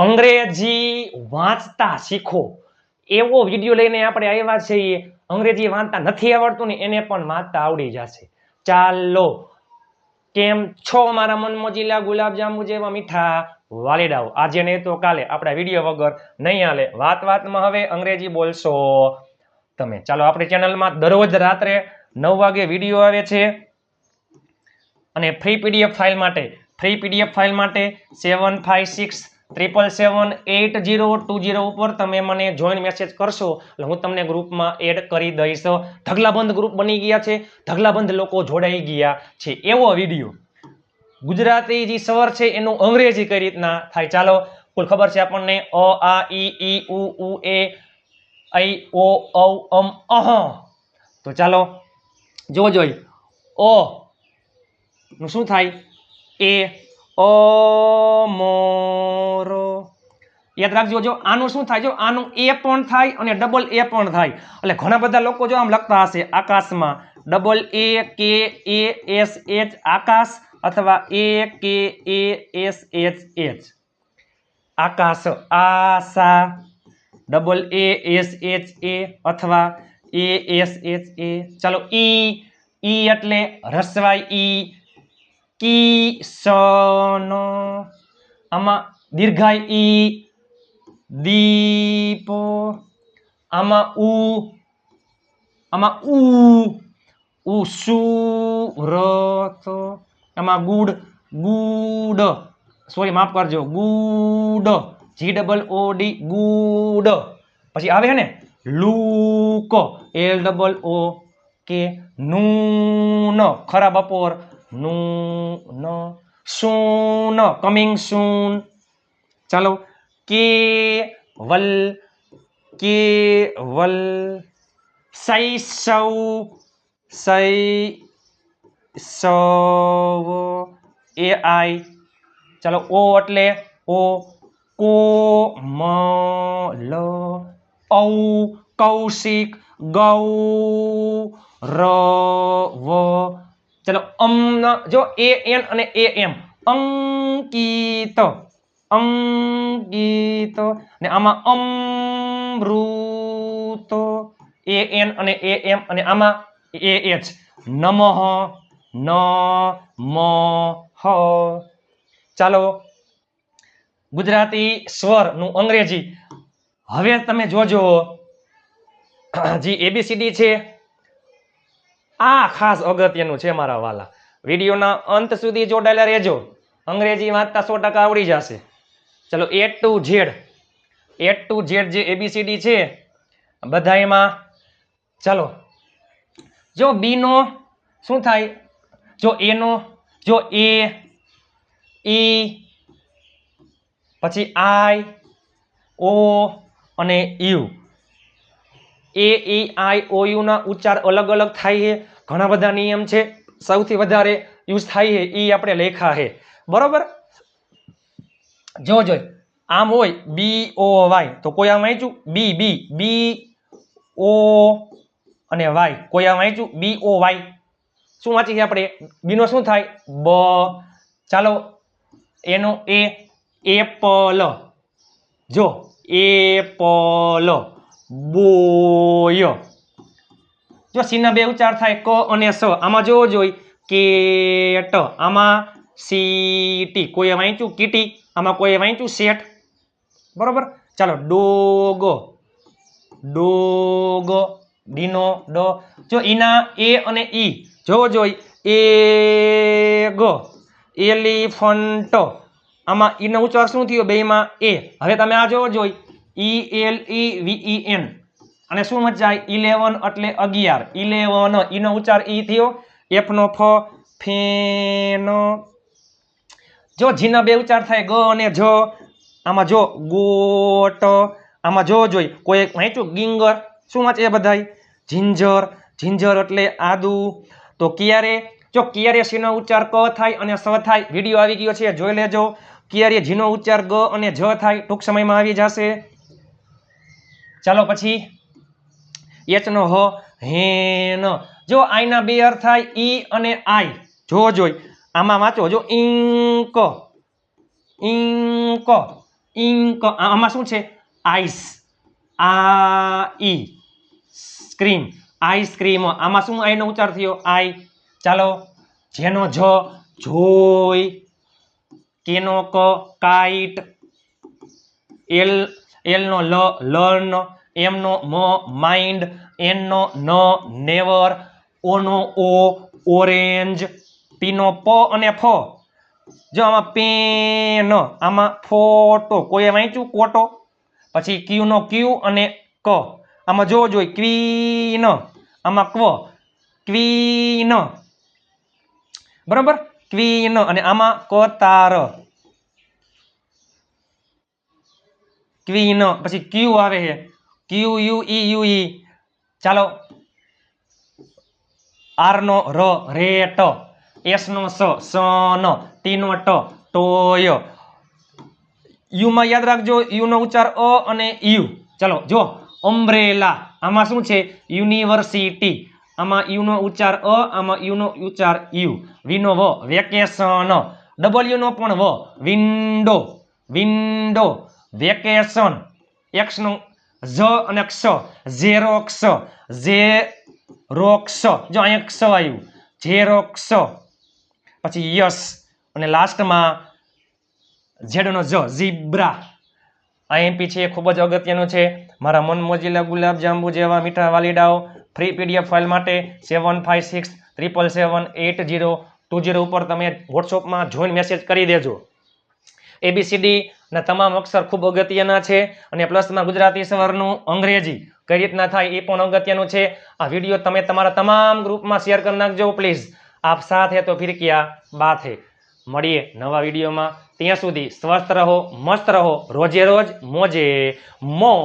અંગ્રેજી વાંચતા શીખો એવો વિડીયો લઈને આપણે આવ્યા છીએ. અંગ્રેજી વાંચતા નથી આવડતું ને એને પણ વાંચતા આવડી જશે. ચાલો, કેમ છો મારા મનમોજીલા ગુલાબજાંબુ જેવા મીઠા વાલીડાઓ? આજે નહીં તો કાલે આપણા વિડીયો વગર નહીં હાલે. વાતમાં હવે અંગ્રેજી બોલશો તમે. ચાલો, આપણી ચેનલમાં દરરોજ રાત્રે 9 વાગે વિડીયો આવે છે અને ફ્રી પીડીએફ ફાઇલ માટે 7567778020 ઉપર તમે મને જોઈન મેસેજ કરશો એટલે હું તમને ગ્રુપમાં એડ કરી દઈશ. ઢગલાબંધ ગ્રુપ બની ગયા છે, ઢગલાબંધ લોકો જોડાઈ ગયા છે. એવો વિડીયો ગુજરાતી જે સ્વર છે એનું અંગ્રેજી કઈ રીતના થાય. ચાલો, કુલ ખબર છે આપણને અ આ ઈ ઉ એ ઐ ઓ ઔ અમ અહ. તો ચાલો જોઈ ઓ નું શું થાય? એ મોરો. યાદ રાખજો. જો આનું શું થાય? જો આનું એ પણ થાય અને ડબલ એ પણ થાય. એટલે ઘણા બધા લોકો જો આમ લખતા હશે આકાશમાં double A K A S H આકાશ અથવા A K A S H H Akash આશા double A S H A અથવા એ એસ એચ એ. ચાલો, ઈ એટલે રસવાઈ ઈ કિશન. આમાં દીર્ઘાઈ ઈ દીપ. આમાં ઉ સુરત. આમાં ગુડ સોરી માફ કરજો ગુડ GOOD ગુડ. પછી આવે ને લૂક LOOK. નૂન ખરા બપોર નૂન. સૂન કમિંગ સૂન. ચાલો, કેવલ શૈશવ AI. ચાલો, ઓ એટલે કોમલ. ઔ કૌશિક ગૌરવ. ચલો, જો AN અને AM અંકિત ને આમાં અમૃત AN અને AM અને આમાં AH નમઃ નમઃ. ચાલો, ગુજરાતી સ્વર નું અંગ્રેજી હવે તમે જોજો. જે ABCD છે આ ખાસ અગત્યનું છે મારા વાલા. વિડીયોના અંત સુધી જોડાયેલા રહેજો. અંગ્રેજી વાંચતા 100% આવડી જશે. ચલો, A to Z જે ABCD છે બધાયમાં. ચાલો, જો બી નો શું થાય? જો એ નો જો એ ઈ પછી આઈ ઓ અને યુ. AEIOU ના ઉચ્ચાર અલગ અલગ થાય છે. ઘણા બધા નિયમ છે. સૌથી વધારે યુઝ થાય છે ઈ આપણે લેખા છે. બરોબર? જોઈ આમ હોય BOY તો કોઈ આમ વાંચ્યું બી ઓ અને વાય. કોઈ આમ વાંચ્યું BOY. શું વાંચી છે આપણે? બી નો શું થાય? બ. ચાલો, એનો એપલ. જો એપલ બોય. જો સી ના બે ઉચ્ચાર થાય ક અને સ. આમાં જોવો જોઈ કેટ. આમાં સીટી. કોઈએ વાંચ્યું કીટી. આમાં કોઈએ વાંચ્યું શેઠ. બરોબર? ચાલો, ડોગ ડીનો ડ. જો ઈના એ અને ઈ જોવો જોઈ એગ એલિફન્ટ. આમાં ઈ નો ઉચ્ચાર શું થયો? બેમાં એ. હવે તમે આ જોવો જોઈ ELEVEN અને શું મચાય 11 એટલે 11. 11 ઈ નો ઉચ્ચાર ઈ થયો. એફ નો ફ ફેન. જો જી ના બે ઉચ્ચાર થાય ગ અને જ. આમાં જો ગોટ. આમાં જો જોઈ કોઈ વાંચ્યું ગિંગર. શું વાંચે એ બધાય? જિંજર એટલે આદુ. તો ક્યારે સી નો ઉચ્ચાર ક થાય અને સ થાય. વિડીયો આવી ગયો છે, જોઈ લેજો. ક્યારે જી નો ઉચ્ચાર ગ અને જ થાય, ટૂંક સમયમાં આવી જશે. ચાલો, પછી એચ નો હ હેન. જો આઈ ના બે અર્થ થાય ઈ અને આઈ. જોઈ આમાં વાંચો. જો ઇંક ઇંક આમાં શું છે આઈસ આઈ સ્ક્રીમ આઈસ્ક્રીમ આમાં શું આઈનો ઉચ્ચાર થયો આઈ ચાલો જેનો જ જોઈ કેનો ક કાઈટ એલ નો લ લર્ન એમ નો મ માઇન્ડ એન નો ન નેવર ઓ નો ઓ ઓરેન્જ પી નો પ અને ફ જો આમાં પેન આમાં ફોટો કોઈએ વાંચ્યું કોટો પછી ક્યુ નો ક્યુ અને ક આમાં જો જોઈ ક્વીન આમાં ક્વ ક્વીન બરોબર ક્વીન અને આમાં કતાર ક્વીન પછી ક્યુ આવે છે ક્યુ યુ ઈ ચાલો આર નો ર રેટ એસ નો સન ટી નો ટોય યુ માં યાદ રાખજો યુ નો ઉચ્ચાર અ અને યુ ચાલો જો અમ્બ્રેલા આમાં શું છે યુનિવર્સિટી આમાં યુ નો ઉચ્ચાર અ આમાં યુ નો ઉચ્ચાર યુ વી નો વ વેકેશન ડબલ્યુ નો પણ વ વિન્ડો વિન્ડો વેકેશન એક્સ નો જ અને ક્ષ ઝેરોક્સ ઝેરોક્સ જો અહીંયા ક્ષ આવ્યું ઝેરોક્સ પછી યસ અને લાસ્ટમાં ઝેડ નો જ ઝીબ્રા આઈએમપી છે ખૂબ જ અગત્યનું છે મારા મન મોજીલા ગુલાબ જાંબુ જેવા મીઠા વાલીડાઓ ફ્રી પીડીએફ ફાઇલ માટે 7567778020 ઉપર તમે વોટ્સઅપમાં જોઈન મેસેજ કરી દેજો એબીસીડી ના તમામ અક્ષર ખૂબ અગત્યના છે અને પ્લસમાં ગુજરાતી સ્વરનું અંગ્રેજી કઈ રીતના થાય એ પણ અગત્યનું છે આ વિડીયો તમે તમારા તમામ ગ્રુપમાં શેર કરી નાખજો પ્લીઝ આપ સાથ હે તો ફિર ક્યા બાત હે મળીએ નવા વિડીયોમાં ત્યાં સુધી સ્વસ્થ રહો મસ્ત રહો રોજે રોજ મોજે મોજ